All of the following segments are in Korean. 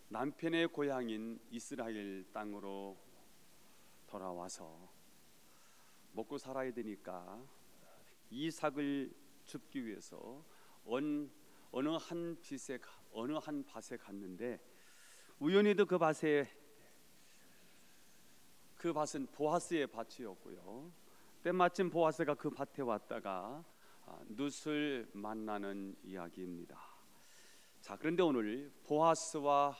남편의 고향인 이스라엘 땅으로 돌아와서 먹고 살아야 되니까 이삭을 줍기 위해서 어느 한 밭에 갔는데, 우연히도 그 밭은 보아스의 밭이었고요. 때마침 보아스가 그 밭에 왔다가 룻을 만나는 이야기입니다. 자, 그런데 오늘 보아스와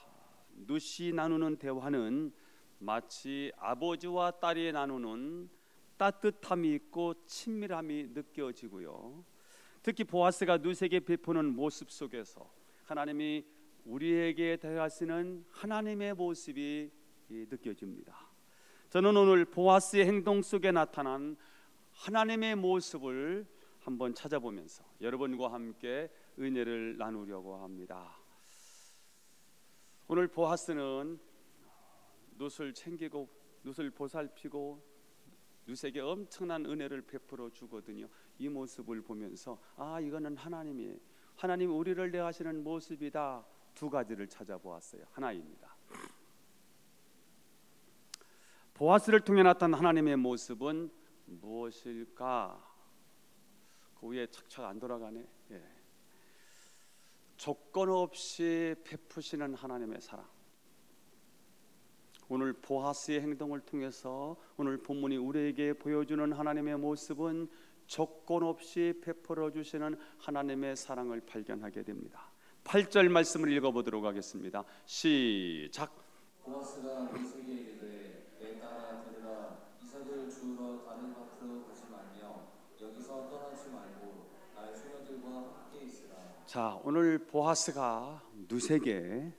룻이 나누는 대화는 마치 아버지와 딸이 나누는 따뜻함이 있고 친밀함이 느껴지고요. 특히 보아스가 룻에게 베푸는 모습 속에서 하나님이 우리에게 대하시는 하나님의 모습이 느껴집니다. 저는 오늘 보아스의 행동 속에 나타난 하나님의 모습을 한번 찾아보면서 여러분과 함께 은혜를 나누려고 합니다. 오늘 보아스는 룻을 챙기고 룻을 보살피고 룻에게 엄청난 은혜를 베풀어 주거든요. 이 모습을 보면서 이거는 하나님이 우리를 대하시는 모습이다. 두 가지를 찾아보았어요. 하나입니다. 보아스를 통해 나타난 하나님의 모습은 무엇일까? 그 위에 착착 안 돌아가네. 조건 없이 베푸시는 하나님의 사랑. 오늘 보아스의 행동을 통해서 오늘 본문이 우리에게 보여주는 하나님의 모습은 조건 없이 베풀어 주시는 하나님의 사랑을 발견하게 됩니다. 8절 말씀을 읽어보도록 하겠습니다. 시작. 보아스가 룻에게 이르되 내 딸아 들으라. 이삭을 주우러 다른 밭으로 가지 말며 여기서 떠나지 말고 나의 소녀들과 함께 있으라. 자, 오늘 보아스가 룻에게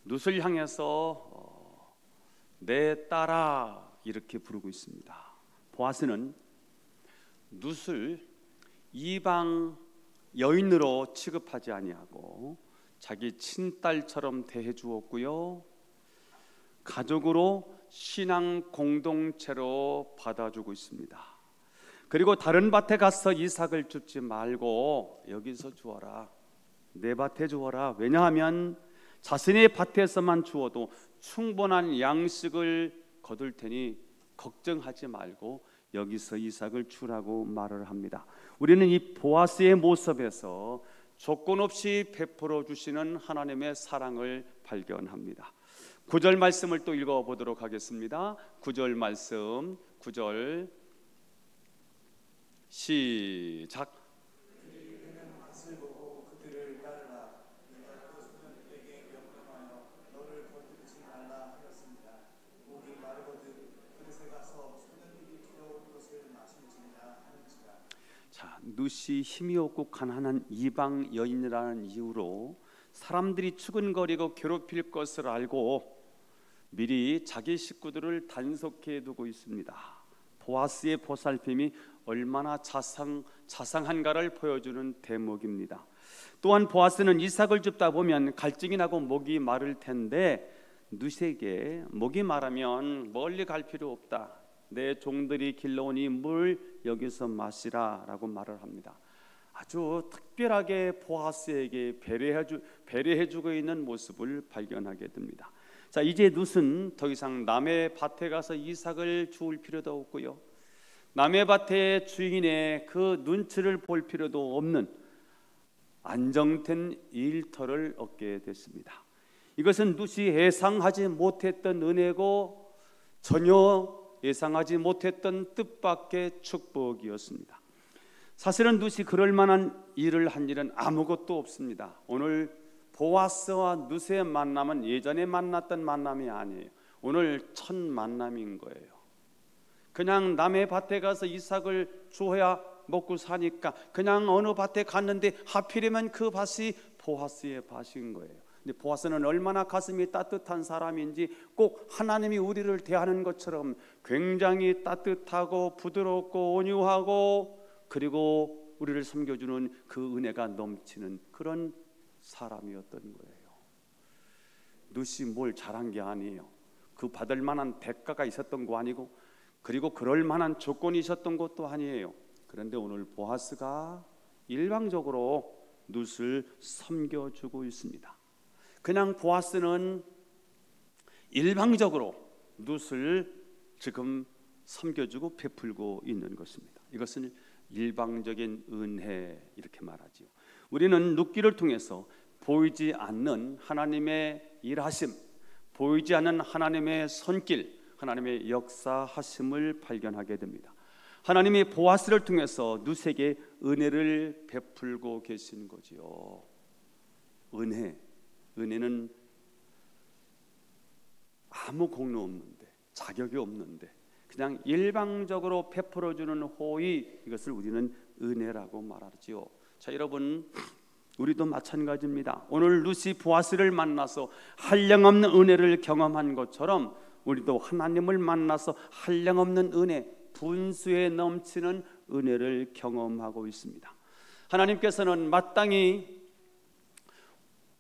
룻을 향해서 내 딸아 이렇게 부르고 있습니다. 보아스는 룻을 이방 여인으로 취급하지 아니하고 자기 친딸처럼 대해 주었고요, 가족으로 신앙 공동체로 받아주고 있습니다. 그리고 다른 밭에 가서 이삭을 줍지 말고 여기서 주어라, 내 밭에 주어라. 왜냐하면 자신의 밭에서만 주어도 충분한 양식을 거둘 테니 걱정하지 말고 여기서 이삭을 주라고 말을 합니다. 우리는 이 보아스의 모습에서 조건 없이 베풀어 주시는 하나님의 사랑을 발견합니다. 9절 말씀을 또 읽어보도록 하겠습니다. 9절 말씀, 9절 시작. 자, 룻이 힘이 없고 가난한 이방 여인이라는 이유로 사람들이 추근거리고 괴롭힐 것을 알고 미리 자기 식구들을 단속해 두고 있습니다. 보아스의 보살핌이 얼마나 자상한가를 보여주는 대목입니다. 또한 보아스는 이삭을 줍다 보면 갈증이 나고 목이 마를 텐데 룻에게 목이 마르면 멀리 갈 필요 없다, 내 종들이 길러오니 물 여기서 마시라 라고 말을 합니다. 아주 특별하게 보아스에게 배려해주고 있는 모습을 발견하게 됩니다. 자, 이제 룻은 더 이상 남의 밭에 가서 이삭을 주울 필요도 없고요, 남의 밭의 주인의 그 눈치를 볼 필요도 없는 안정된 일터를 얻게 됐습니다. 이것은 룻이 예상하지 못했던 은혜고 전혀 예상하지 못했던 뜻밖의 축복이었습니다. 사실은 룻이 그럴 만한 일을 한 일은 아무것도 없습니다. 오늘 보아스와 룻의 만남은 예전에 만났던 만남이 아니에요. 오늘 첫 만남인 거예요. 그냥 남의 밭에 가서 이삭을 주어야 먹고 사니까 그냥 어느 밭에 갔는데 하필이면 그 밭이 보아스의 밭인 거예요. 근데 보아스는 얼마나 가슴이 따뜻한 사람인지 꼭 하나님이 우리를 대하는 것처럼 굉장히 따뜻하고 부드럽고 온유하고 그리고 우리를 섬겨주는 그 은혜가 넘치는 그런 사람이었던 거예요. 룻이 뭘 잘한 게 아니에요. 그 받을 만한 대가가 있었던 거 아니고 그리고 그럴 만한 조건이 있었던 것도 아니에요. 그런데 오늘 보아스가 일방적으로 룻을 섬겨주고 있습니다. 그냥 보아스는 일방적으로 룻을 지금 섬겨주고 베풀고 있는 것입니다. 이것은 일방적인 은혜 이렇게 말하지요. 우리는 룻기를 통해서 보이지 않는 하나님의 일하심, 보이지 않는 하나님의 손길, 하나님의 역사하심을 발견하게 됩니다. 하나님이 보아스를 통해서 룻에게 은혜를 베풀고 계시는 거지요. 은혜는 아무 공로 없는데, 자격이 없는데 그냥 일방적으로 베풀어주는 호의, 이것을 우리는 은혜라고 말하지요. 자, 여러분, 우리도 마찬가지입니다. 오늘 룻이 보아스를 만나서 한량없는 은혜를 경험한 것처럼 우리도 하나님을 만나서 한량없는 은혜, 분수에 넘치는 은혜를 경험하고 있습니다. 하나님께서는 마땅히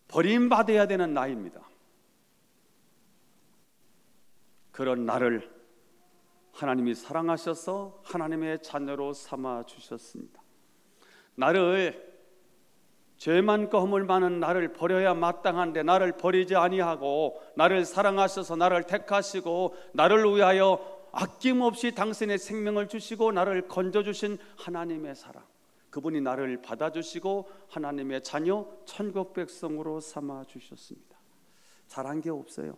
버림받아야 되는 나입니다. 그런 나를 하나님이 사랑하셔서 하나님의 자녀로 삼아 주셨습니다. 나를, 죄 많고 허물 많은 나를 버려야 마땅한데 나를 버리지 아니하고 나를 사랑하셔서 나를 택하시고 나를 위하여 아낌없이 당신의 생명을 주시고 나를 건져주신 하나님의 사랑, 그분이 나를 받아주시고 하나님의 자녀, 천국 백성으로 삼아 주셨습니다. 잘한 게 없어요.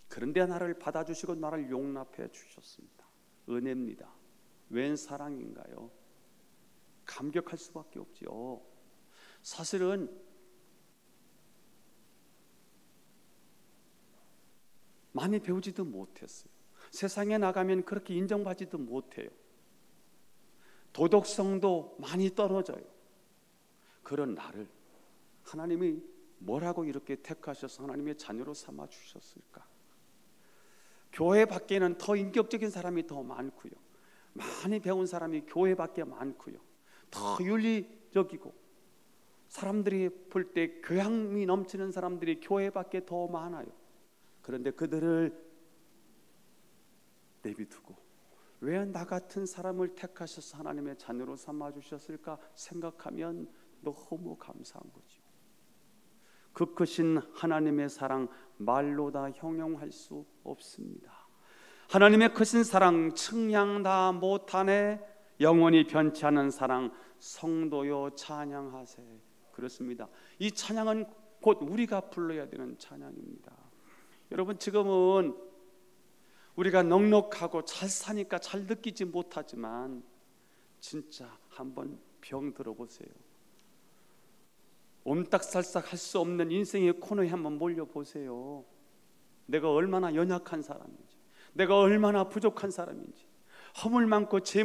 그런데 나를 받아주시고 나를 용납해 주셨습니다. 은혜입니다. 웬 사랑인가요? 감격할 수밖에 없지요. 사실은 많이 배우지도 못했어요. 세상에 나가면 그렇게 인정받지도 못해요. 도덕성도 많이 떨어져요. 그런 나를 하나님이 뭐라고 이렇게 택하셔서 하나님의 자녀로 삼아 주셨을까? 교회 밖에는 더 인격적인 사람이 더 많고요, 많이 배운 사람이 교회 밖에 많고요, 더 윤리적이고 사람들이 볼 때 교양이 넘치는 사람들이 교회 밖에 더 많아요. 그런데 그들을 내비두고 왜 나 같은 사람을 택하셔서 하나님의 자녀로 삼아 주셨을까 생각하면 너무 감사한 거죠. 그 크신 하나님의 사랑 말로 다 형용할 수 없습니다. 하나님의 크신 사랑 측량 다 못하네. 영원히 변치 않은 사랑 성도여 찬양하세. 그렇습니다. 이 찬양은 곧 우리가 불러야 되는 찬양입니다. 여러분, 지금은 우리가 넉넉하고 잘 사니까 잘 느끼지 못하지만 진짜 한번 병 들어보세요. 옴딱살싹 할 수 없는 인생의 코너에 한번 몰려보세요. 내가 얼마나 연약한 사람인지, 내가 얼마나 부족한 사람인지, 허물 많고 죄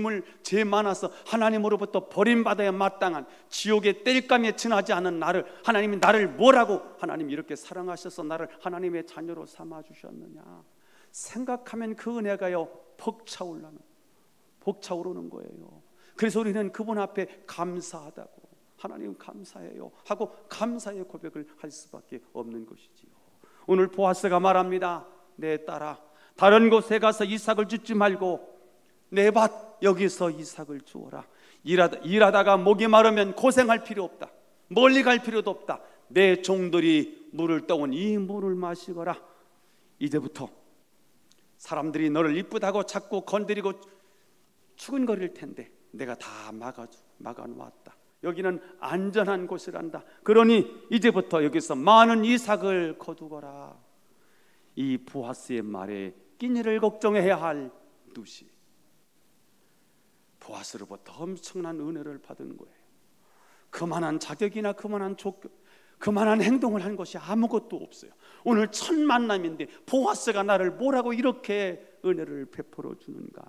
많아서 하나님으로부터 버림받아야 마땅한 지옥의 땔감에 지나지 않은 나를 하나님이 나를 뭐라고 하나님이 이렇게 사랑하셔서 나를 하나님의 자녀로 삼아주셨느냐 생각하면 그 은혜가요 벅차오르는 거예요. 그래서 우리는 그분 앞에 감사하다고, 하나님 감사해요 하고 감사의 고백을 할 수밖에 없는 것이지요. 오늘 보아스가 말합니다. 내 딸아, 다른 곳에 가서 이삭을 주지 말고 내 밭 여기서 이삭을 주어라. 일하다가 목이 마르면 고생할 필요 없다. 멀리 갈 필요도 없다. 내 종들이 물을 떠온 이 물을 마시거라. 이제부터 사람들이 너를 이쁘다고 자꾸 건드리고 추근거릴 텐데 내가 다 막아놓았다. 여기는 안전한 곳이란다. 그러니 이제부터 여기서 많은 이삭을 거두거라. 이 보아스의 말에 끼니를 걱정해야 할 룻이 보아스로부터 엄청난 은혜를 받은 거예요. 그만한 자격이나 그만한 행동을 한 것이 아무것도 없어요. 오늘 첫 만남인데 보아스가 나를 뭐라고 이렇게 은혜를 베풀어 주는가.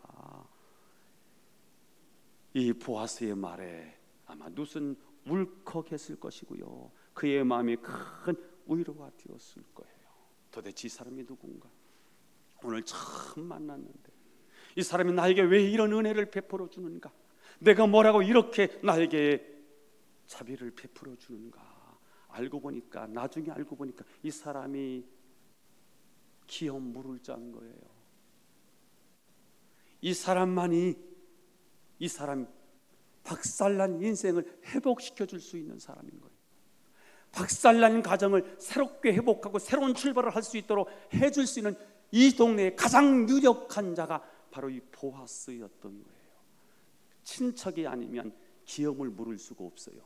이 보아스의 말에 아마 룻은 울컥했을 것이고요, 그의 마음이 큰 위로가 되었을 거예요. 도대체 이 사람이 누군가? 오늘 처음 만났는데 이 사람이 나에게 왜 이런 은혜를 베풀어 주는가? 내가 뭐라고 이렇게 나에게 자비를 베풀어 주는가? 나중에 알고 보니까 이 사람이 기업 물을 짠 거예요. 이 사람 박살난 인생을 회복시켜 줄 수 있는 사람인 거예요. 박살난 가정을 새롭게 회복하고 새로운 출발을 할 수 있도록 해줄 수 있는 이 동네의 가장 유력한 자가 바로 이 보아스였던 거예요. 친척이 아니면 기업을 물을 수가 없어요.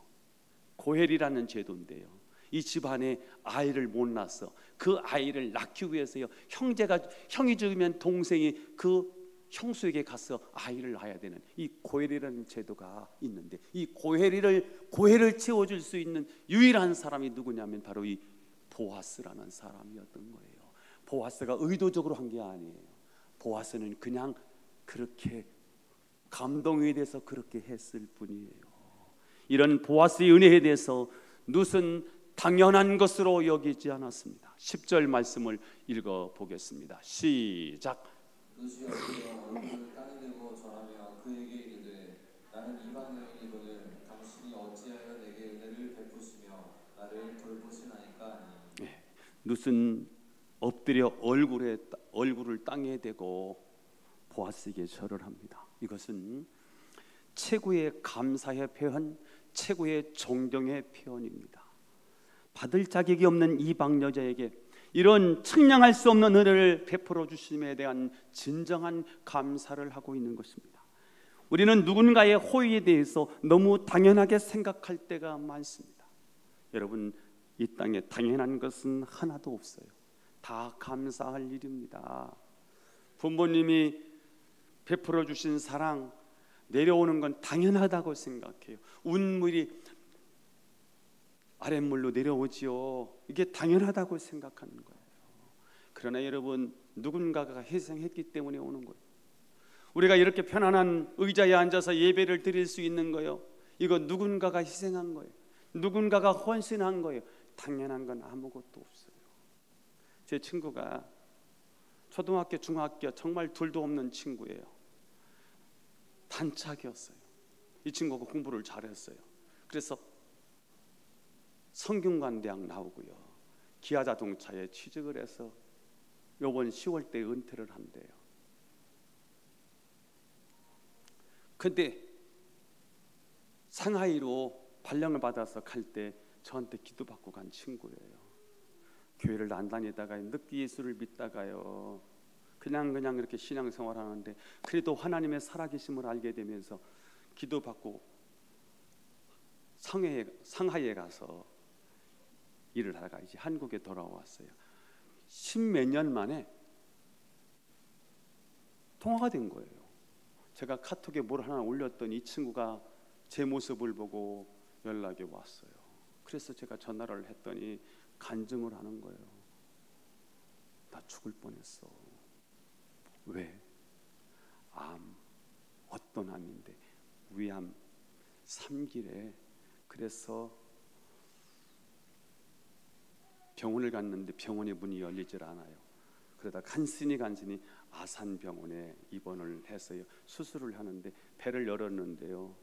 고헬이라는 제도인데요, 이 집안에 아이를 못 낳아서 그 아이를 낳기 위해서요, 형이 죽으면 동생이 그 형수에게 가서 아이를 낳아야 되는 이 고헬이라는 제도가 있는데, 이 고헬을 채워줄 수 있는 유일한 사람이 누구냐면 바로 이 보아스라는 사람이었던 거예요. 보아스가 의도적으로 한 게 아니에요. 보아스는 그냥 그렇게 감동에 대해서 그렇게 했을 뿐이에요. 이런 보아스의 은혜에 대해서 룻은 당연한 것으로 여기지 않았습니다. 10절 말씀을 읽어보겠습니다. 시작. 룻이 어디서 얼굴을 땅에 대고 절하며 그에게 이르되 나는 이방 여인이거든 당신이 어찌하여 내게 은혜를 베푸시며 나를 돌보시나이까 하니. 룻은 엎드려 얼굴을 땅에 대고 보아스에게 절을 합니다. 이것은 최고의 감사의 표현, 최고의 존경의 표현입니다. 받을 자격이 없는 이방 여자에게 이런 측량할 수 없는 은혜를 베풀어 주심에 대한 진정한 감사를 하고 있는 것입니다. 우리는 누군가의 호의에 대해서 너무 당연하게 생각할 때가 많습니다. 여러분, 이 땅에 당연한 것은 하나도 없어요. 다 감사할 일입니다. 부모님이 베풀어 주신 사랑, 내려오는 건 당연하다고 생각해요. 운물이 아랫물로 내려오지요. 이게 당연하다고 생각하는 거예요. 그러나 여러분, 누군가가 희생했기 때문에 오는 거예요. 우리가 이렇게 편안한 의자에 앉아서 예배를 드릴 수 있는 거예요. 이거 누군가가 희생한 거예요. 누군가가 헌신한 거예요. 당연한 건 아무것도 없어요. 제 친구가 초등학교, 중학교 정말 둘도 없는 친구예요. 단짝이었어요. 이 친구가 공부를 잘했어요. 그래서 성균관대학 나오고요, 기아자동차에 취직을 해서 이번 10월 때 은퇴를 한대요. 근데 상하이로 발령을 받아서 갈 때 저한테 기도받고 간 친구예요. 교회를 안 다니다가 늦게 예수를 믿다가요, 그냥 이렇게 신앙생활하는데 그래도 하나님의 살아계심을 알게 되면서 기도받고 상하이에 가서 일을 하다가 이제 한국에 돌아왔어요. 10몇 년 만에 통화가 된 거예요. 제가 카톡에 뭘 하나 올렸더니 이 친구가 제 모습을 보고 연락이 왔어요. 그래서 제가 전화를 했더니 간증을 하는 거예요. 나 죽을 뻔했어. 왜? 암. 어떤 암인데? 위암 3기래. 그래서 병원을 갔는데 병원의 문이 열리질 않아요. 그러다 간신히 아산병원에 입원을 해서요, 수술을 하는데 배를 열었는데요,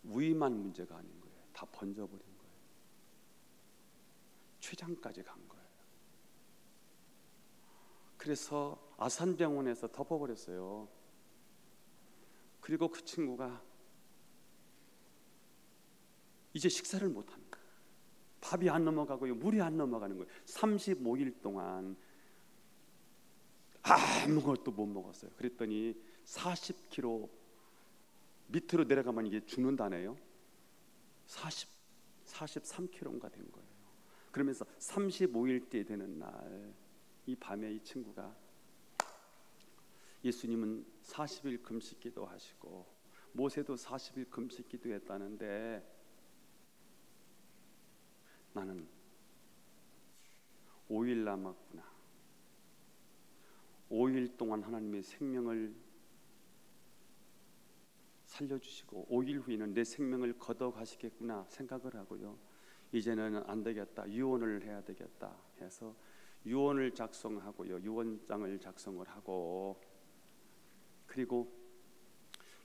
위만 문제가 아닌 거예요. 다 번져버린 거예요. 췌장까지 간 거예요. 그래서 아산병원에서 덮어버렸어요. 그리고 그 친구가 이제 식사를 못합니다. 밥이 안 넘어가고요, 물이 안 넘어가는 거예요. 35일 동안 아무것도 못 먹었어요. 그랬더니 40kg 밑으로 내려가면 이게 죽는다네요. 43kg가 된 거예요. 그러면서 35일째 되는 날, 이 밤에 이 친구가 예수님은 40일 금식 기도하시고 모세도 40일 금식 기도했다는데 나는 5일 남았구나. 5일 동안 하나님의 생명을 살려주시고 5일 후에는 내 생명을 걷어가시겠구나 생각을 하고요, 이제는 안 되겠다, 유언을 해야 되겠다 해서 유언을 작성하고요, 유언장을 작성을 하고, 그리고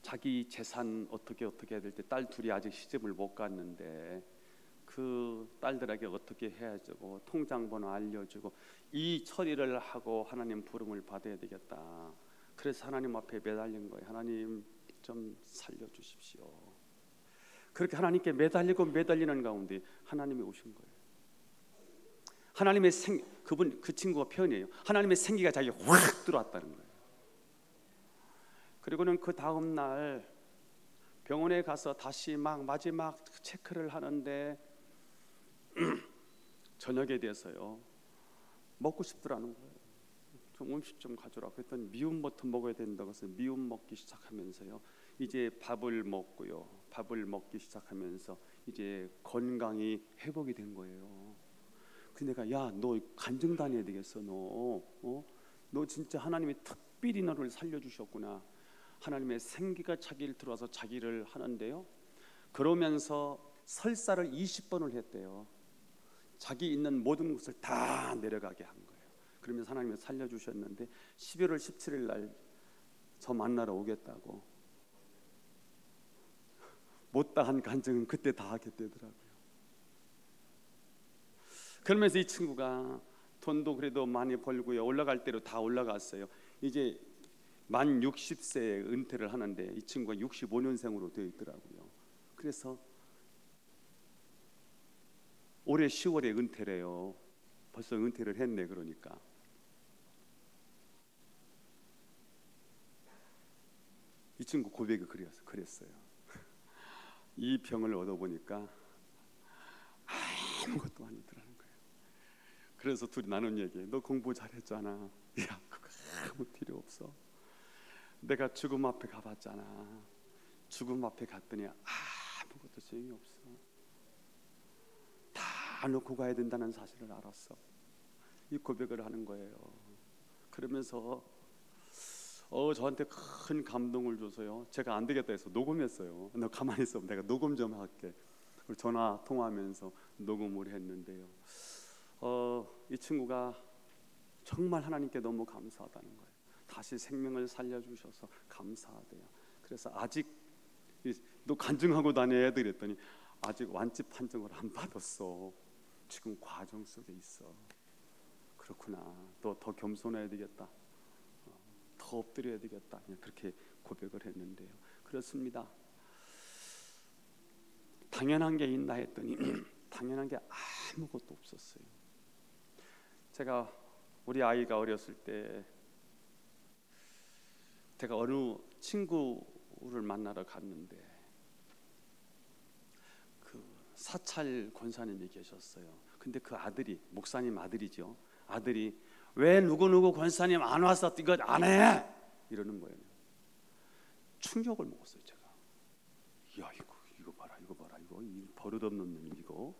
자기 재산 어떻게 해야 될 때 딸 둘이 아직 시집을 못 갔는데 그 딸들에게 어떻게 해야지고 통장 번호 알려주고 이 처리를 하고 하나님 부름을 받아야 되겠다. 그래서 하나님 앞에 매달린 거예요. 하나님 좀 살려주십시오. 그렇게 하나님께 매달리고 매달리는 가운데 하나님이 오신 거예요. 하나님의 그 친구가 표현이에요. 하나님의 생기가 자기가 확 들어왔다는 거예요. 그리고는 그 다음 날 병원에 가서 다시 막 마지막 체크를 하는데 저녁에 대해서요 먹고 싶더라는 거예요. 좀 음식 좀 가져라. 그랬더니 미움부터 먹어야 된다고 해서 미움 먹기 시작하면서요 이제 밥을 먹고요, 밥을 먹기 시작하면서 이제 건강이 회복이 된 거예요. 그래서 내가 야, 너 간증 다녀야 되겠어. 너 진짜 하나님이 특별히 너를 살려주셨구나. 하나님의 생기가 자기를 들어와서 자기를 하는데요, 그러면서 설사를 20번을 했대요. 자기 있는 모든 것을 다 내려가게 한 거예요. 그러면서 하나님이 살려주셨는데 11월 17일 날 저 만나러 오겠다고, 못다한 간증은 그때 다 하게 되더라고요. 그러면서 이 친구가 돈도 그래도 많이 벌고요, 올라갈 대로 다 올라갔어요. 이제 만 60세에 은퇴를 하는데 이 친구가 65년생으로 되어 있더라고요. 그래서 올해 10월에 은퇴래요. 벌써 은퇴를 했네. 그러니까 이 친구 고백이 그랬어요. 이 병을 얻어보니까 아무것도 아니더라는 거예요. 그래서 둘이 나눈 얘기예요. 너 공부 잘했잖아. 야, 그거 아무 필요 없어. 내가 죽음 앞에 가봤잖아. 죽음 앞에 갔더니 아무것도 소용이 없어. 다 놓고 가야 된다는 사실을 알았어. 이 고백을 하는 거예요. 그러면서 저한테 큰 감동을 줘서요, 제가 안 되겠다 해서 녹음했어요. 너 가만히 있어, 내가 녹음 좀 할게. 그리고 전화 통화하면서 녹음을 했는데요, 이 친구가 정말 하나님께 너무 감사하다는 거예요. 다시 생명을 살려주셔서 감사하대요. 그래서 아직 너 간증하고 다녀야 돼 그랬더니 아직 완치 판정을 안 받았어. 지금 과정 속에 있어. 그렇구나. 너 더 겸손해야 되겠다. 더 엎드려야 되겠다. 그렇게 고백을 했는데요. 그렇습니다. 당연한 게 있나 했더니 당연한 게 아무것도 없었어요. 제가 우리 아이가 어렸을 때 제가 어느 친구를 만나러 갔는데 그 사찰 권사님이 계셨어요. 근데 그 아들이, 목사님 아들이죠, 아들이 왜 누구누구 권사님 안 와서 이거 안 해? 이러는 거예요. 충격을 먹었어요. 제가 야, 이거 봐라, 이거 버릇없는 놈 이거.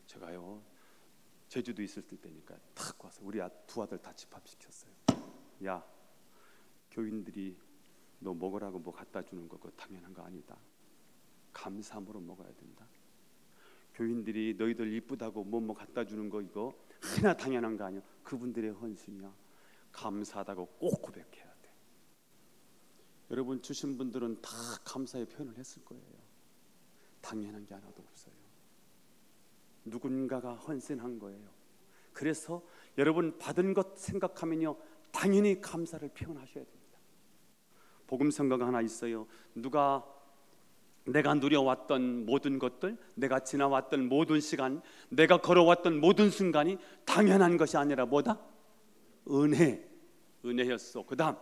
제가요 제주도 있을 때니까 탁 와서 우리 두 아들 다 집합시켰어요. 야, 교인들이 너 먹으라고 뭐 갖다 주는 거 그거 당연한 거 아니다. 감사함으로 먹어야 된다. 교인들이 너희들 이쁘다고 뭐 갖다 주는 거 이거 하나 당연한 거 아니야. 그분들의 헌신이야. 감사하다고 꼭 고백해야 돼. 여러분 주신 분들은 다 감사의 표현을 했을 거예요. 당연한 게 하나도 없어요. 누군가가 헌신한 거예요. 그래서 여러분 받은 것 생각하면요 당연히 감사를 표현하셔야 됩니다. 복음 성가가 하나 있어요. 내가 누려왔던 모든 것들, 내가 지나왔던 모든 시간, 내가 걸어왔던 모든 순간이 당연한 것이 아니라 뭐다? 은혜였어. 그 다음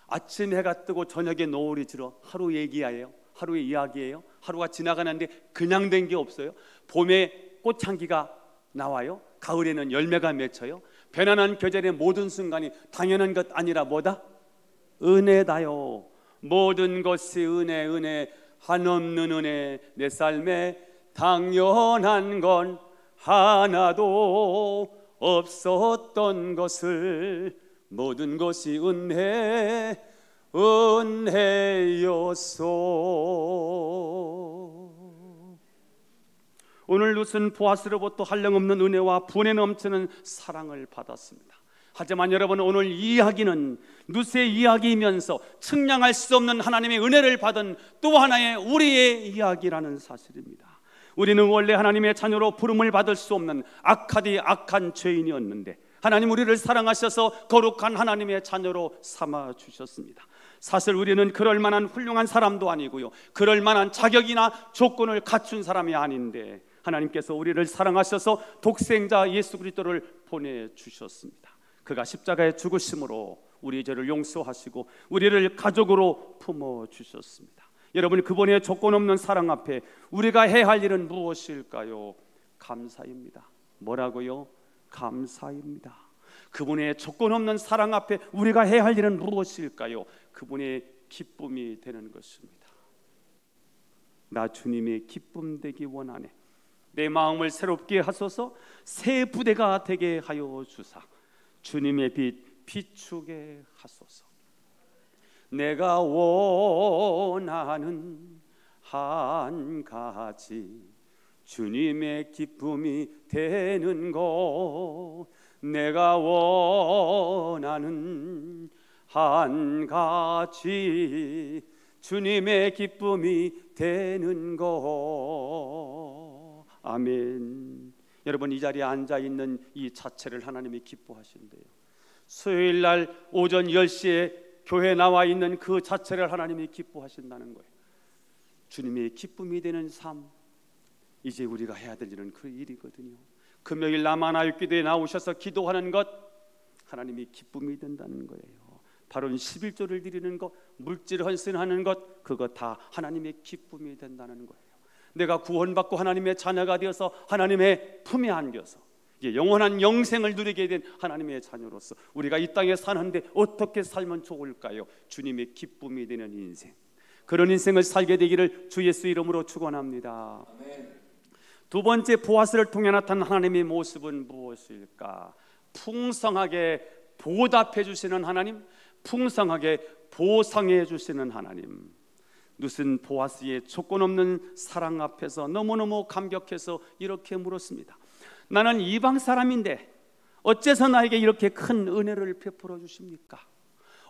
아침 해가 뜨고 저녁에 노을이 지러 하루의 이야기예요. 하루가 지나가는데 그냥 된 게 없어요. 봄에 꽃향기가 나와요. 가을에는 열매가 맺혀요. 편안한 계절의 모든 순간이 당연한 것 아니라 뭐다? 은혜다요. 모든 것이 은혜, 한없는 은혜. 내 삶에 당연한 건 하나도 없었던 것을 모든 것이 은혜였소. 오늘 룻은 보아스로부터 한량없는 은혜와 분에 넘치는 사랑을 받았습니다. 하지만 여러분 오늘 이 이야기는 룻의 이야기이면서 측량할 수 없는 하나님의 은혜를 받은 또 하나의 우리의 이야기라는 사실입니다. 우리는 원래 하나님의 자녀로 부름을 받을 수 없는 악한 죄인이었는데 하나님 우리를 사랑하셔서 거룩한 하나님의 자녀로 삼아 주셨습니다. 사실 우리는 그럴 만한 훌륭한 사람도 아니고요, 그럴 만한 자격이나 조건을 갖춘 사람이 아닌데 하나님께서 우리를 사랑하셔서 독생자 예수 그리스도를 보내주셨습니다. 그가 십자가에 죽으심으로 우리 죄를 용서하시고 우리를 가족으로 품어주셨습니다. 여러분, 그분의 조건 없는 사랑 앞에 우리가 해야 할 일은 무엇일까요? 감사입니다. 뭐라고요? 감사입니다. 그분의 조건 없는 사랑 앞에 우리가 해야 할 일은 무엇일까요? 그분의 기쁨이 되는 것입니다. 나 주님의 기쁨 되기 원하네. 내 마음을 새롭게 하소서. 새 부대가 되게 하여 주사 주님의 빛 비추게 하소서. 내가 원하는 한 가지 주님의 기쁨이 되는 것. 내가 원하는 한 가지 주님의 기쁨이 되는 것. 아멘. 여러분, 이 자리에 앉아있는 이 자체를 하나님이 기뻐하신대요. 수요일날 오전 10시에 교회에 나와 있는 그 자체를 하나님이 기뻐하신다는 거예요. 주님의 기쁨이 되는 삶, 이제 우리가 해야 될 일은 그 일이거든요. 금요일 남아나육기도에 나오셔서 기도하는 것, 하나님이 기쁨이 된다는 거예요. 바로 11조를 드리는 것, 물질 헌신하는 것, 그것 다 하나님의 기쁨이 된다는 거예요. 내가 구원받고 하나님의 자녀가 되어서 하나님의 품에 안겨서 이제 영원한 영생을 누리게 된 하나님의 자녀로서 우리가 이 땅에 사는데 어떻게 살면 좋을까요? 주님의 기쁨이 되는 인생, 그런 인생을 살게 되기를 주 예수 이름으로 축원합니다. 아멘. 두 번째, 보아스를 통해 나타난 하나님의 모습은 무엇일까? 풍성하게 보답해 주시는 하나님, 풍성하게 보상해 주시는 하나님. 룻은 보아스의 조건 없는 사랑 앞에서 너무너무 감격해서 이렇게 물었습니다. 나는 이방 사람인데 어째서 나에게 이렇게 큰 은혜를 베풀어 주십니까?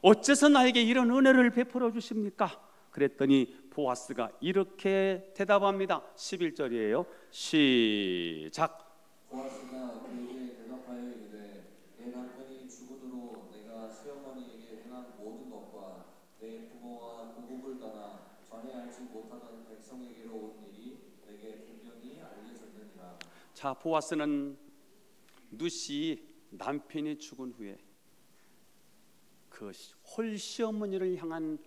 어째서 나에게 이런 은혜를 베풀어 주십니까? 그랬더니 보아스가 이렇게 대답합니다. 11절이에요. 시작. 보아스가 그에게 대답하여 이르되 내 남편이 죽으도록 내가 시어머니에게 행한 모든 것과 내 부모와 고국을 떠나 전에 알지 못하던 백성에게로 온 일이 내게 분명히 알려졌느니라. 자, 보아스는 룻이 남편이 죽은 후에 그 홀시어머니를 향한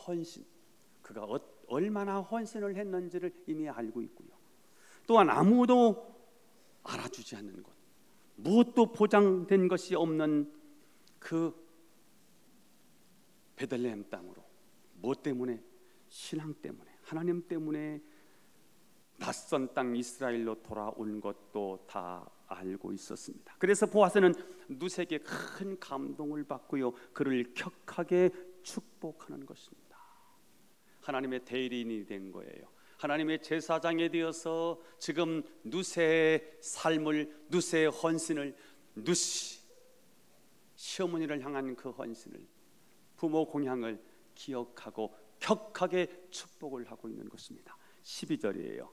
헌신, 그가 얼마나 헌신을 했는지를 이미 알고 있고요. 또한 아무도 알아주지 않는 것, 무엇도 보장된 것이 없는 그 베들레헴 땅으로, 무엇 때문에? 신앙 때문에, 하나님 때문에 낯선 땅 이스라엘로 돌아온 것도 다 알고 있었습니다. 그래서 보아스는 룻에게 큰 감동을 받고요, 그를 격하게 축복하는 것입니다. 하나님의 대리인이 된 거예요. 하나님의 제사장이 되어서 지금 룻의 삶을, 룻의 헌신을, 룻이 시어머니를 향한 그 헌신을, 부모 공양을 기억하고 격하게 축복을 하고 있는 것입니다. 12절이에요.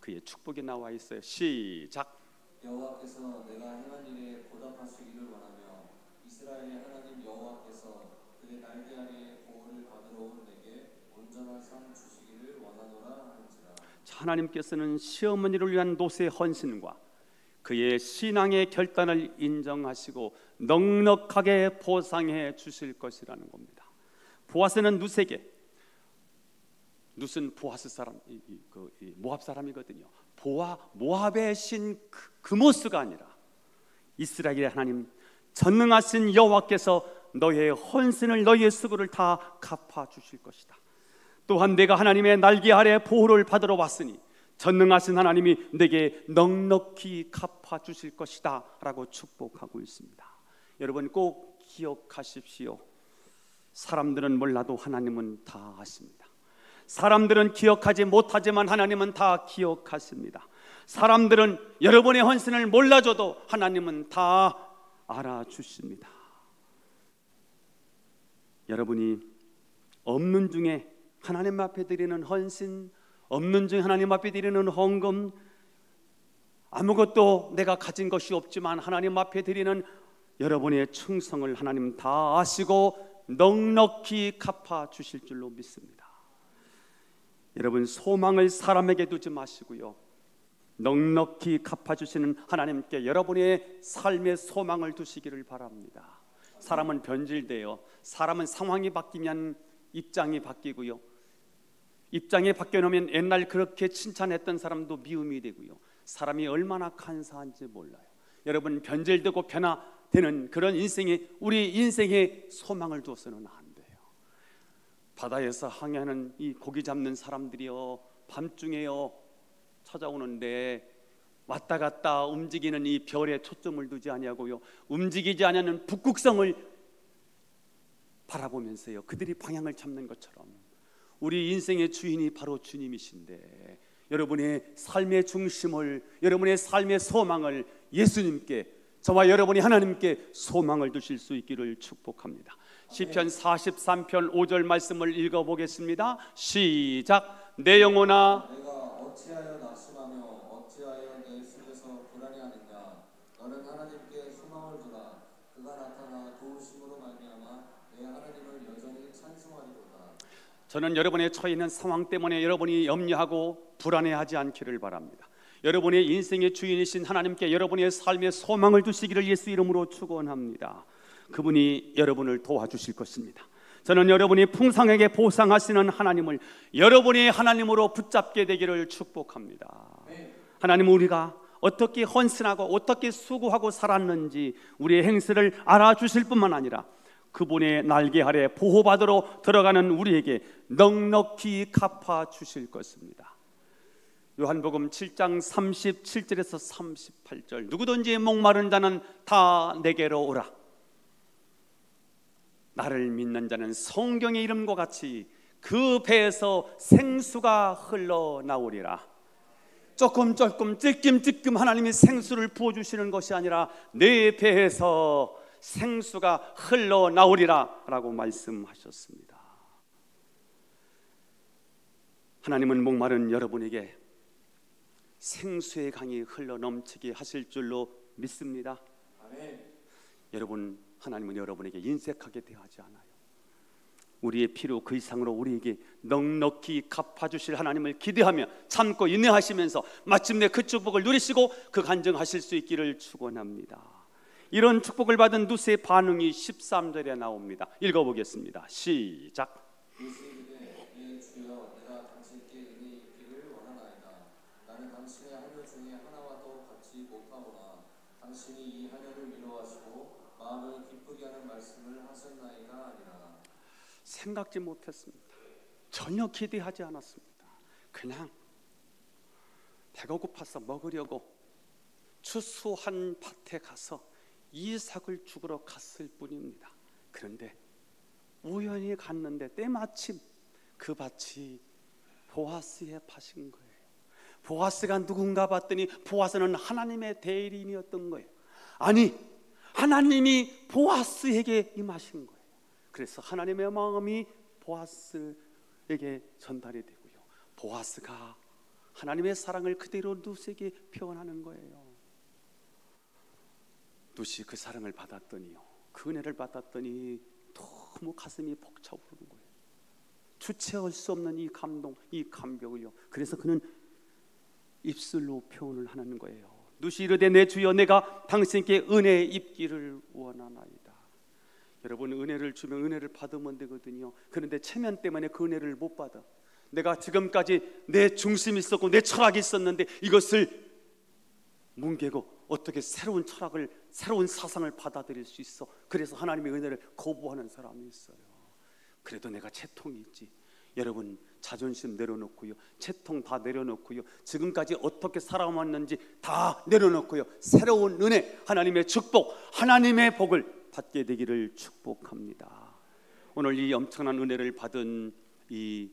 그의 축복이 나와 있어요. 시작. 여호와께서 내가 행한 일에 보답하시기를 원하며 이스라엘의 하나님 여호와께서 그의 날개 아래에 보호를 받으러 온 내게 온전한 상 주시기를 원하노라 하는지라. 하나님께서는 시어머니를 위한 롯의 헌신과 그의 신앙의 결단을 인정하시고 넉넉하게 보상해 주실 것이라는 겁니다. 보아스는 룻에게, 룻은 보아스 사람, 모압 사람이거든요. 모압의 신 그모스가 아니라 이스라엘의 하나님 전능하신 여호와께서 너의 헌신을, 너의 수고를 다 갚아 주실 것이다. 또한 내가 하나님의 날개 아래 보호를 받으러 왔으니 전능하신 하나님이 내게 넉넉히 갚아 주실 것이다 라고 축복하고 있습니다. 여러분 꼭 기억하십시오. 사람들은 몰라도 하나님은 다 아십니다. 사람들은 기억하지 못하지만 하나님은 다 기억하십니다. 사람들은 여러분의 헌신을 몰라줘도 하나님은 다 알아주십니다. 여러분이 없는 중에 하나님 앞에 드리는 헌신, 없는 중에 하나님 앞에 드리는 헌금, 아무것도 내가 가진 것이 없지만 하나님 앞에 드리는 여러분의 충성을 하나님 다 아시고 넉넉히 갚아 주실 줄로 믿습니다. 여러분, 소망을 사람에게 두지 마시고요, 넉넉히 갚아주시는 하나님께 여러분의 삶의 소망을 두시기를 바랍니다. 사람은 변질돼요. 사람은 상황이 바뀌면 입장이 바뀌고요, 입장이 바뀌어놓으면 옛날 그렇게 칭찬했던 사람도 미움이 되고요, 사람이 얼마나 간사한지 몰라요. 여러분, 변질되고 변화되는 그런 인생에, 우리 인생에 소망을 두어서는 안 돼요. 바다에서 항해하는 이 고기 잡는 사람들이요, 밤중에요 찾아오는데 왔다 갔다 움직이는 이 별에 초점을 두지 아니하고요, 움직이지 않는 북극성을 바라보면서요, 그들이 방향을 잡는 것처럼 우리 인생의 주인이 바로 주님이신데, 여러분의 삶의 중심을, 여러분의 삶의 소망을 예수님께, 저와 여러분이 하나님께 소망을 두실 수 있기를 축복합니다. 시편 43편 5절 말씀을 읽어보겠습니다. 시작. 내 영혼아, 내가 어찌하여 낙심하며 어찌하여 내 속에서 불안해하느냐. 너는 하나님께 소망을 두라. 그가 나타나 도우심으로 말미암아 내 하나님을 여전히 찬송하리로다. 저는 여러분의 처해 있는 상황 때문에 여러분이 염려하고 불안해하지 않기를 바랍니다. 여러분의 인생의 주인이신 하나님께 여러분의 삶의 소망을 두시기를 예수 이름으로 축원합니다. 그분이 여러분을 도와주실 것입니다. 저는 여러분이 풍성하게 보상하시는 하나님을 여러분의 하나님으로 붙잡게 되기를 축복합니다. 하나님, 우리가 어떻게 헌신하고 어떻게 수고하고 살았는지 우리의 행세를 알아주실 뿐만 아니라 그분의 날개 아래 보호받으러 들어가는 우리에게 넉넉히 갚아주실 것입니다. 요한복음 7장 37절에서 38절, 누구든지 목마른 자는 다 내게로 오라. 나를 믿는 자는 성경의 이름과 같이 그 배에서 생수가 흘러나오리라. 조금 찔끔찔끔 하나님이 생수를 부어주시는 것이 아니라 내 배에서 생수가 흘러나오리라 라고 말씀하셨습니다. 하나님은 목마른 여러분에게 생수의 강이 흘러넘치게 하실 줄로 믿습니다. 아멘. 여러분, 하나님은 여러분에게 인색하게 대하지 않아요. 우리의 필요 그 이상으로 우리에게 넉넉히 갚아주실 하나님을 기대하며 참고 인내하시면서 마침내 그 축복을 누리시고 그 간증하실 수 있기를 축원합니다. 이런 축복을 받은 누스의 반응이 13절에 나옵니다. 읽어보겠습니다. 시작. 예 주여, 내가 당신께 은혜 입기를 원하나이다. 나는 당신의 하녀 중에 하나와도 같이 못하오나 당신이 이 하녀를 위로하시고 마음을 기쁘게 하는 말씀을 하셨나이다 아니라. 생각지 못했습니다. 전혀 기대하지 않았습니다. 그냥 배가 고파서 먹으려고 추수한 밭에 가서 이삭을 죽으러 갔을 뿐입니다. 그런데 우연히 갔는데 때마침 그 밭이 보아스의 밭인 거예요. 보아스가 누군가 봤더니 보아스는 하나님의 대리인이었던 거예요. 아니, 하나님이 보아스에게 임하신 거예요. 그래서 하나님의 마음이 보아스에게 전달이 되고요, 보아스가 하나님의 사랑을 그대로 루스에게 표현하는 거예요. 루시 그 사랑을 받았더니요, 그 은혜를 받았더니 너무 가슴이 벅차오르는 거예요. 주체할 수 없는 이 감동, 이 감격을요, 그래서 그는 입술로 표현을 하는 거예요. 루시 이르되 내 주여, 내가 당신께 은혜 입기를 원하나이다. 여러분, 은혜를 주면 은혜를 받으면 되거든요. 그런데 체면 때문에 그 은혜를 못 받아. 내가 지금까지 내 중심이 있었고 내 철학이 있었는데 이것을 뭉개고 어떻게 새로운 철학을, 새로운 사상을 받아들일 수 있어? 그래서 하나님의 은혜를 거부하는 사람이 있어요. 그래도 내가 채통이 있지. 여러분, 자존심 내려놓고요, 채통 다 내려놓고요, 지금까지 어떻게 살아왔는지 다 내려놓고요, 새로운 은혜, 하나님의 축복, 하나님의 복을 받게 되기를 축복합니다. 오늘 이 엄청난 은혜를 받은 이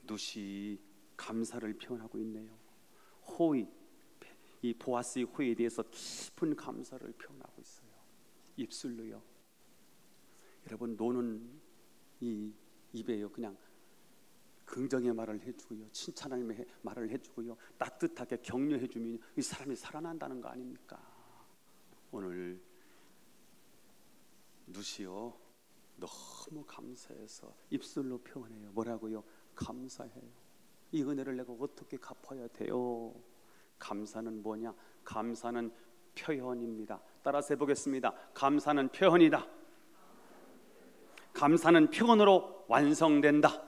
누시 감사를 표현하고 있네요. 호의, 이 보아스의 호의에 대해서 깊은 감사를 표현하고 있어요. 입술로요. 여러분, 노는 이 입에요, 그냥 긍정의 말을 해주고요, 칭찬의 말을 해주고요, 따뜻하게 격려해주면 이 사람이 살아난다는 거 아닙니까? 오늘 누시요, 너무 감사해서 입술로 표현해요. 뭐라고요? 감사해요. 이 은혜를 내가 어떻게 갚아야 돼요? 감사는 뭐냐? 감사는 표현입니다. 따라서 해보겠습니다. 감사는 표현이다. 감사는 표현으로 완성된다.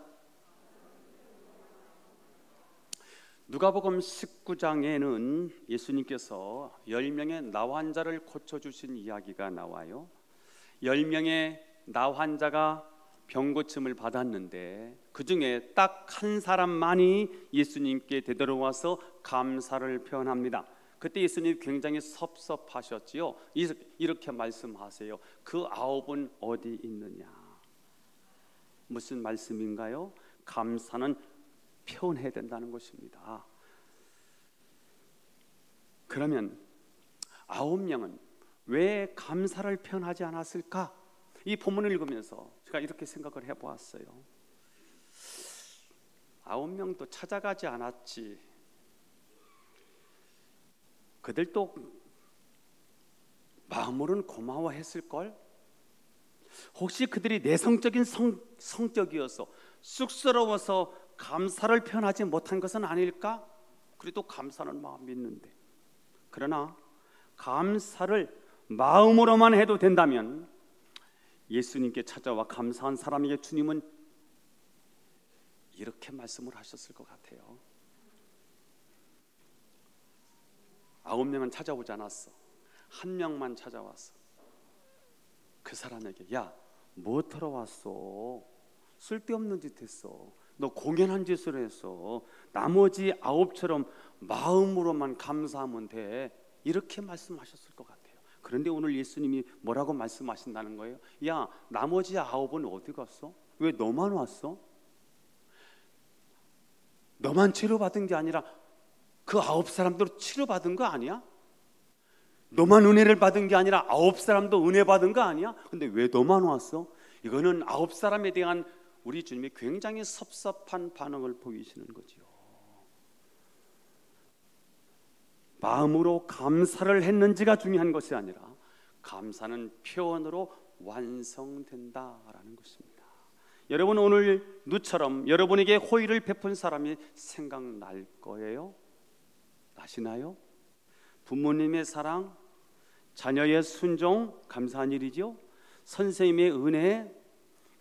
누가복음 19장에는 예수님께서 10명의 나 환자를 고쳐주신 이야기가 나와요. 10명의 나 환자가 병고침을 받았는데 그 중에 딱 한 사람만이 예수님께 되돌아와서 감사를 표현합니다. 그때 예수님이 굉장히 섭섭하셨지요. 이렇게 말씀하세요. 그 9은 어디 있느냐? 무슨 말씀인가요? 감사는 표현해야 된다는 것입니다. 그러면 9명은 왜 감사를 표현하지 않았을까? 이 본문을 읽으면서 제가 이렇게 생각을 해보았어요. 9명도 찾아가지 않았지. 그들도 마음으로는 고마워했을걸? 혹시 그들이 내성적인 성격이어서 쑥스러워서 감사를 표현하지 못한 것은 아닐까? 그래도 감사는 마음이 있는데, 그러나 감사를 마음으로만 해도 된다면 예수님께 찾아와 감사한 사람에게 주님은 이렇게 말씀을 하셨을 것 같아요. 9명은 찾아오지 않았어. 1명만 찾아왔어. 그 사람에게 야, 뭐 하러 왔어? 쓸데없는 짓 했어. 너 공연한 짓을 했어. 나머지 9처럼 마음으로만 감사하면 돼. 이렇게 말씀하셨을 것 같아요. 그런데 오늘 예수님이 뭐라고 말씀하신다는 거예요? 야, 나머지 9은 어디 갔어? 왜 너만 왔어? 너만 치료받은 게 아니라 그 9사람도 치료받은 거 아니야? 너만 은혜를 받은 게 아니라 9사람도 은혜 받은 거 아니야? 근데 왜 너만 왔어? 이거는 9사람에 대한 우리 주님이 굉장히 섭섭한 반응을 보이시는 거지요. 마음으로 감사를 했는지가 중요한 것이 아니라 감사는 표현으로 완성된다라는 것입니다. 여러분, 오늘 누처럼 여러분에게 호의를 베푼 사람이 생각날 거예요? 나시나요? 부모님의 사랑, 자녀의 순종, 감사한 일이죠. 선생님의 은혜,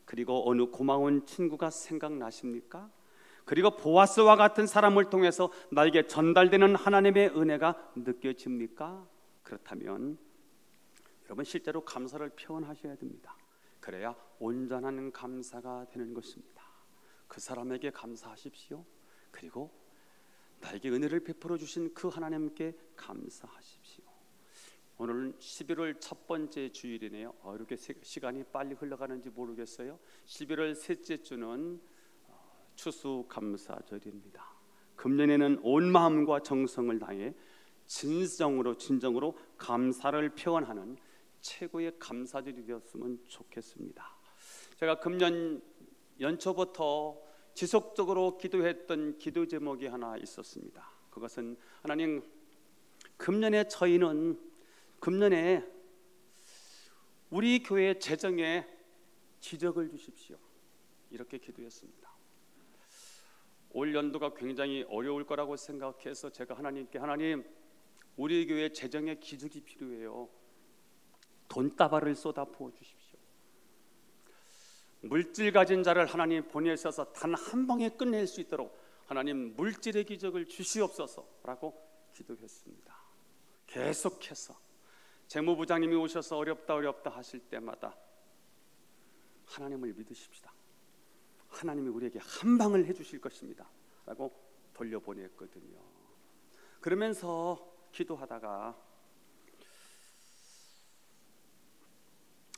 그리고 어느 고마운 친구가 생각나십니까? 그리고 보아스와 같은 사람을 통해서 나에게 전달되는 하나님의 은혜가 느껴집니까? 그렇다면 여러분, 실제로 감사를 표현하셔야 됩니다. 그래야 온전한 감사가 되는 것입니다. 그 사람에게 감사하십시오. 그리고 나에게 은혜를 베풀어 주신 그 하나님께 감사하십시오. 오늘은 11월 첫 번째 주일이네요. 이렇게 시간이 빨리 흘러가는지 모르겠어요. 11월 셋째 주는 추수감사절입니다. 금년에는 온 마음과 정성을 다해 진정으로 감사를 표현하는 최고의 감사절이 되었으면 좋겠습니다. 제가 금년 연초부터 지속적으로 기도했던 기도 제목이 하나 있었습니다. 그것은 하나님, 금년에 우리 교회 재정에 기적을 주십시오. 이렇게 기도했습니다. 올 연도가 굉장히 어려울 거라고 생각해서 제가 하나님께, 하나님, 우리 교회 재정에 기적이 필요해요. 돈다발을 쏟아 부어 주십시오. 물질 가진 자를 하나님 보내셔서 단 한 방에 끝낼 수 있도록 하나님 물질의 기적을 주시옵소서라고 기도했습니다. 계속해서 재무부장님이 오셔서 어렵다 하실 때마다 하나님을 믿으십시다. 하나님이 우리에게 한 방을 해주실 것입니다 라고 돌려보냈거든요. 그러면서 기도하다가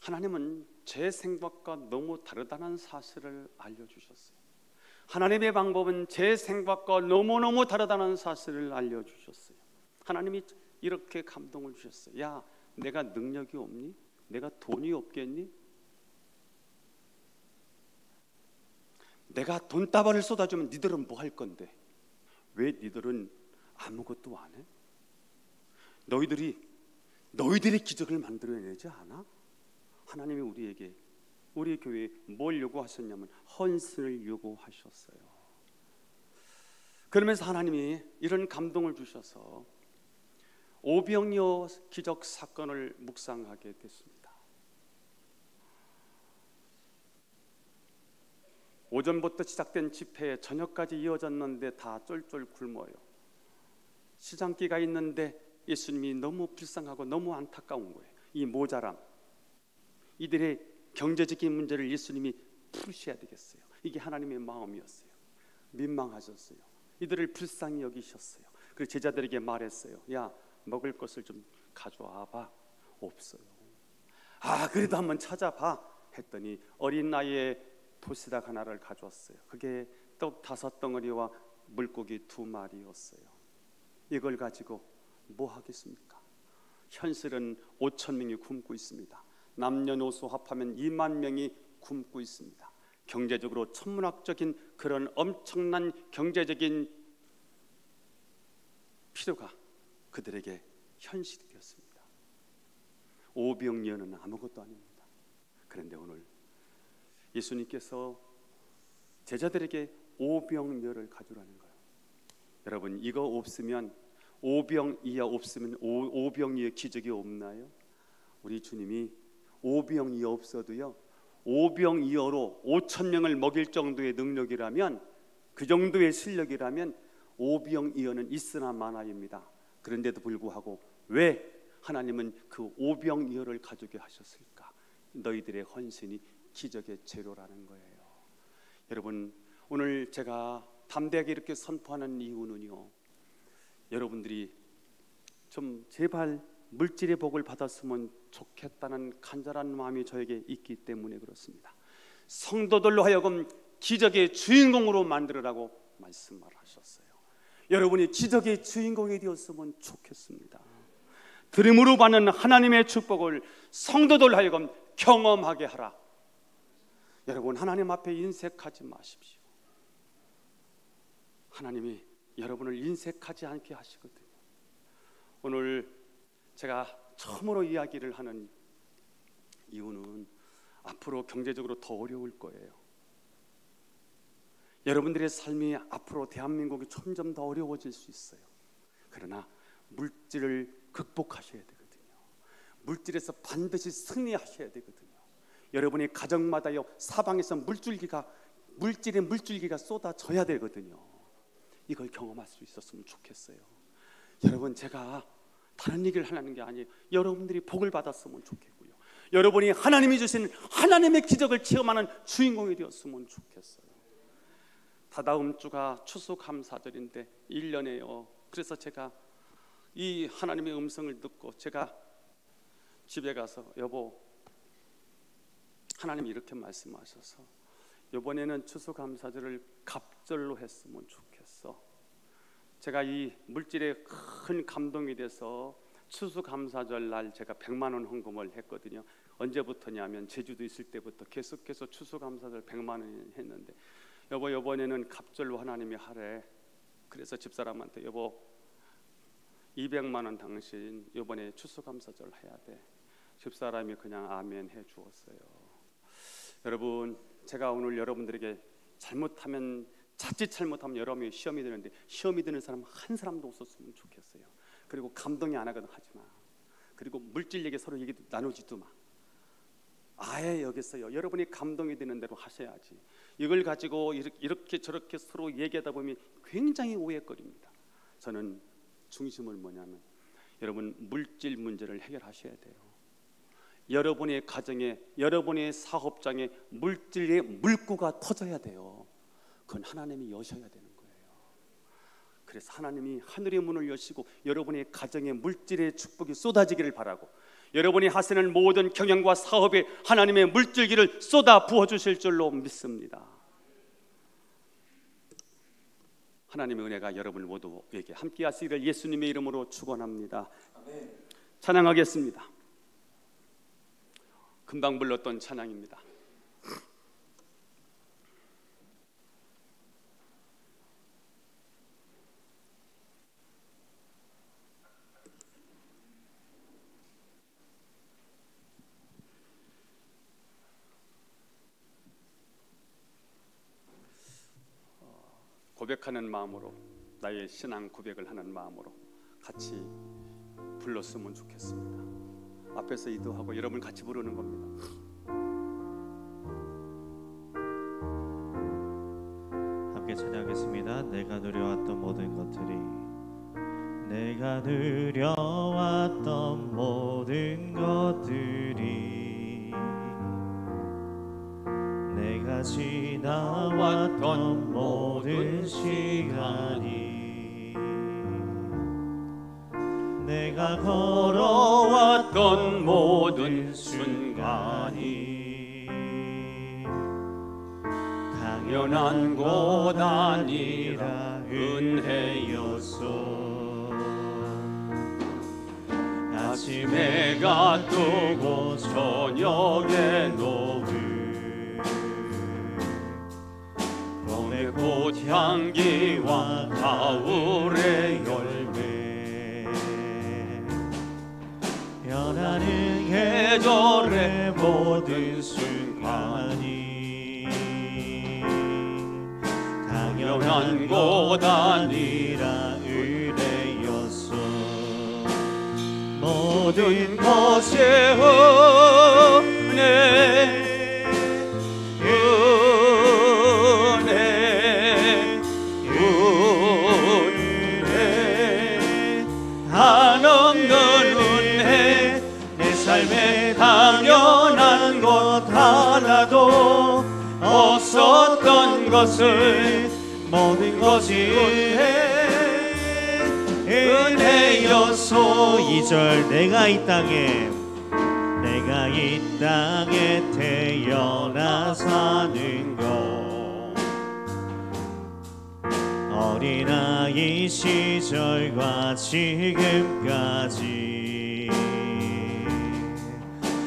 하나님은 제 생각과 너무 다르다는 사실을 알려주셨어요. 하나님의 방법은 제 생각과 너무너무 다르다는 사실을 알려주셨어요. 하나님이 이렇게 감동을 주셨어요. 야, 내가 능력이 없니? 내가 돈이 없겠니? 내가 돈다발을 쏟아주면 니들은 뭐 할 건데? 왜 니들은 아무것도 안 해? 너희들이 기적을 만들어내지 않아? 하나님이 우리에게 우리 교회에 뭘 요구하셨냐면 헌신을 요구하셨어요. 그러면서 하나님이 이런 감동을 주셔서 오병이어 기적 사건을 묵상하게 됐습니다. 오전부터 시작된 집회에 저녁까지 이어졌는데 다 쫄쫄 굶어요. 시장기가 있는데 예수님이 너무 불쌍하고 너무 안타까운 거예요. 이 모자람, 이들의 경제적인 문제를 예수님이 푸셔야 되겠어요. 이게 하나님의 마음이었어요. 민망하셨어요. 이들을 불쌍히 여기셨어요. 그래서 제자들에게 말했어요. 야, 먹을 것을 좀 가져와 봐. 없어요. 아, 그래도 한번 찾아봐 했더니 어린 나이에 도시락 하나를 가져왔어요. 그게 떡 5덩어리와 물고기 2마리였어요. 이걸 가지고 뭐 하겠습니까? 현실은 5천 명이 굶고 있습니다. 남녀노소 합하면 2만 명이 굶고 있습니다. 경제적으로 천문학적인 그런 엄청난 경제적인 필요가 그들에게 현실이 되었습니다. 오병이어는 아무것도 아닙니다. 그런데 오늘 예수님께서 제자들에게 오병이어를 가져라는 거예요. 여러분, 이거 없으면 오병이어 없으면 오병이어 기적이 없나요? 우리 주님이 오병이어 없어도요, 오병이어로 5천 명을 먹일 정도의 능력이라면, 그 정도의 실력이라면 오병이어는 있으나 마나입니다. 그런데도 불구하고 왜 하나님은 그 오병이어를 가져게 하셨을까? 너희들의 헌신이 기적의 재료라는 거예요. 여러분, 오늘 제가 담대하게 이렇게 선포하는 이유는요, 여러분들이 좀 제발 물질의 복을 받았으면 좋겠다는 간절한 마음이 저에게 있기 때문에 그렇습니다. 성도들로 하여금 기적의 주인공으로 만들으라고 말씀을 하셨어요. 여러분이 기적의 주인공이 되었으면 좋겠습니다. 들음으로 받는 하나님의 축복을 성도들 하여금 경험하게 하라. 여러분, 하나님 앞에 인색하지 마십시오. 하나님이 여러분을 인색하지 않게 하시거든요. 오늘 제가 처음으로 이야기를 하는 이유는 앞으로 경제적으로 더 어려울 거예요. 여러분들의 삶이 앞으로 대한민국이 점점 더 어려워질 수 있어요. 그러나 물질을 극복하셔야 되거든요. 물질에서 반드시 승리하셔야 되거든요. 여러분의 가정마다요, 사방에서 물질의 물줄기가 쏟아져야 되거든요. 이걸 경험할 수 있었으면 좋겠어요. 여러분, 제가 다른 얘기를 하려는 게 아니에요. 여러분들이 복을 받았으면 좋겠고요, 여러분이 하나님이 주신 하나님의 기적을 체험하는 주인공이 되었으면 좋겠어요. 다다음 주가 추수감사절인데 1년에요. 그래서 제가 이 하나님의 음성을 듣고 제가 집에 가서 여보, 하나님이 이렇게 말씀하셔서 이번에는 추수감사절을 갑절로 했으면 좋겠어. 제가 이 물질에 큰 감동이 돼서 추수감사절 날 제가 100만 원 헌금을 했거든요. 언제부터냐면 제주도 있을 때부터 계속해서 추수감사절 100만 원 했는데, 여보, 이번에는 갑절로 하나님이 하래. 그래서 집사람한테 여보, 200만 원 당신 이번에 추수감사절 해야 돼. 집사람이 그냥 아멘 해 주었어요. 여러분, 제가 오늘 여러분들에게 자칫 잘못하면 여러분이 시험이 되는데, 시험이 드는 사람 한 사람도 없었으면 좋겠어요. 그리고 감동이 안 하거든 하지 마. 그리고 물질 얘기 서로 얘기 나누지도 마. 아예 여기서요, 여러분이 감동이 되는 대로 하셔야지. 이걸 가지고 이렇게 저렇게 서로 얘기하다 보면 굉장히 오해거립니다. 저는 중심은 뭐냐면, 여러분 물질 문제를 해결하셔야 돼요. 여러분의 가정에, 여러분의 사업장에 물질의 물구가 터져야 돼요. 그건 하나님이 여셔야 되는 거예요. 그래서 하나님이 하늘의 문을 여시고 여러분의 가정에 물질의 축복이 쏟아지기를 바라고, 여러분이 하시는 모든 경영과 사업에 하나님의 물줄기를 쏟아 부어주실 줄로 믿습니다. 하나님의 은혜가 여러분 모두에게 함께 하시기를 예수님의 이름으로 축원합니다. 찬양하겠습니다. 금방 불렀던 찬양입니다. 고백하는 마음으로, 나의 신앙 고백을 하는 마음으로 같이 불렀으면 좋겠습니다. 앞에서 기도하고 여러분 같이 부르는 겁니다. 함께 찬양하겠습니다. 내가 누려왔던 모든 것들이, 내가 누려왔던 모든 것들이, 내가 지나왔던 모든 시간이, 내가 걸어왔던 모든 순간이 당연한 것 아니라 은혜였소. 아침에 해가 뜨고 저녁에 노을, 봄의 꽃향기와 가을의 열매, 변하는 계절의 모든 순간이 당연한 것 아니라 은혜였소. 모든 것이 은혜, 은혜, 은혜, 한없는 은혜. 내 삶에 당연한 것 하나도 없었던 것을, 모든 것이 은혜였소. 2절 내가 이 땅에 태어나 사는 것, 어린아이 시절과 지금까지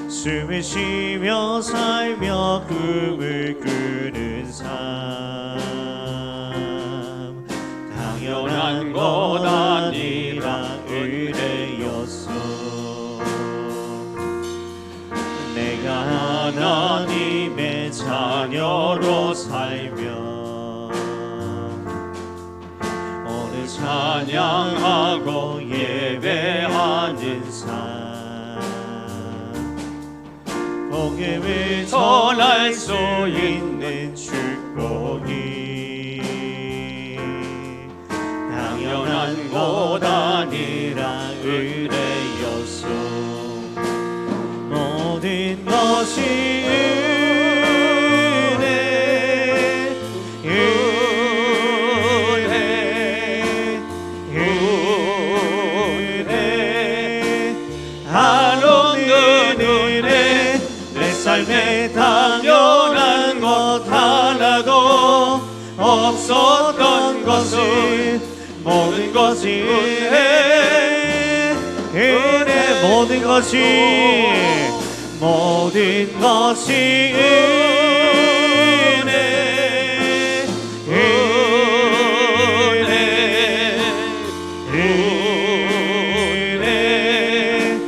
숨을 쉬며 살며 꿈을 꾸는 삶, 당연한 것 아니라 은혜였소. 내가 하나님의 자녀로 살며 오늘 찬양하고 예배하는 삶, 복음을 전할 수 있는 축복이 당연한 것 아니라 은혜였소. 모든 것이 은혜, 은혜, 은혜, 한없는 은혜. 내 삶에 당연한 것 하나도 없었던 것을, 모든 것이 은혜, 은혜, 모든 것이, 모든 것이 은혜, 은혜, 은혜,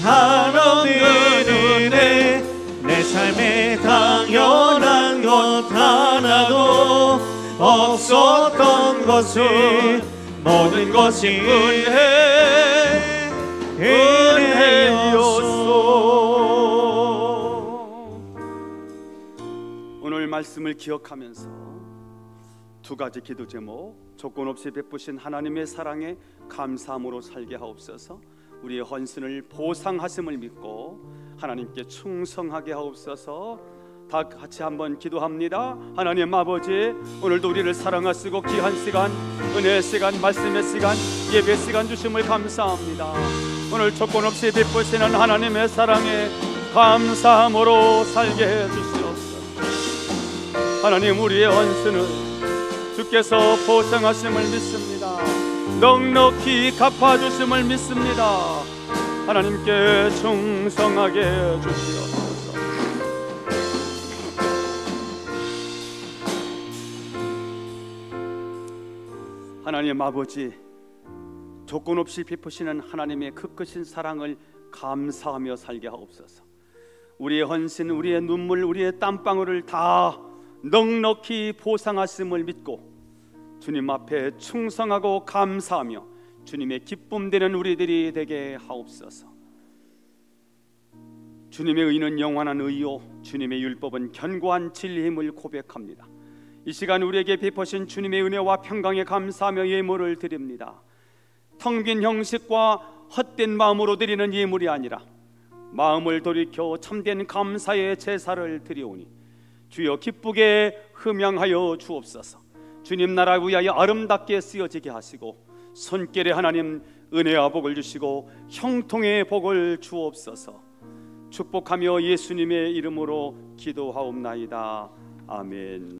한없는 은혜. 내 삶에 당연한 것 하나도 없었던 것을, 모든 것이 은혜였소. 오늘 말씀을 기억하면서 두 가지 기도 제목, 조건 없이 베푸신 하나님의 사랑에 감사함으로 살게 하옵소서. 우리의 헌신을 보상하심을 믿고 하나님께 충성하게 하옵소서. 다 같이 한번 기도합니다. 하나님 아버지, 오늘도 우리를 사랑하시고 귀한 시간, 은혜의 시간, 말씀의 시간, 예배 시간 주심을 감사합니다. 오늘 조건 없이 베푸시는 하나님의 사랑에 감사함으로 살게 해주시옵소서. 하나님, 우리의 헌신을 주께서 보상하심을 믿습니다. 넉넉히 갚아주심을 믿습니다. 하나님께 충성하게 해주시옵소서. 하나님 아버지, 조건 없이 베푸시는 하나님의 그 크신 사랑을 감사하며 살게 하옵소서. 우리의 헌신, 우리의 눈물, 우리의 땀방울을 다 넉넉히 보상하심을 믿고 주님 앞에 충성하고 감사하며 주님의 기쁨 되는 우리들이 되게 하옵소서. 주님의 의는 영원한 의요 주님의 율법은 견고한 진리임을 고백합니다. 이 시간 우리에게 베푸신 주님의 은혜와 평강에 감사하며 예물을 드립니다. 텅 빈 형식과 헛된 마음으로 드리는 예물이 아니라 마음을 돌이켜 참된 감사의 제사를 드리오니 주여 기쁘게 흠양하여 주옵소서. 주님 나라 위하여 아름답게 쓰여지게 하시고 손길에 하나님 은혜와 복을 주시고 형통의 복을 주옵소서. 축복하며 예수님의 이름으로 기도하옵나이다. 아멘.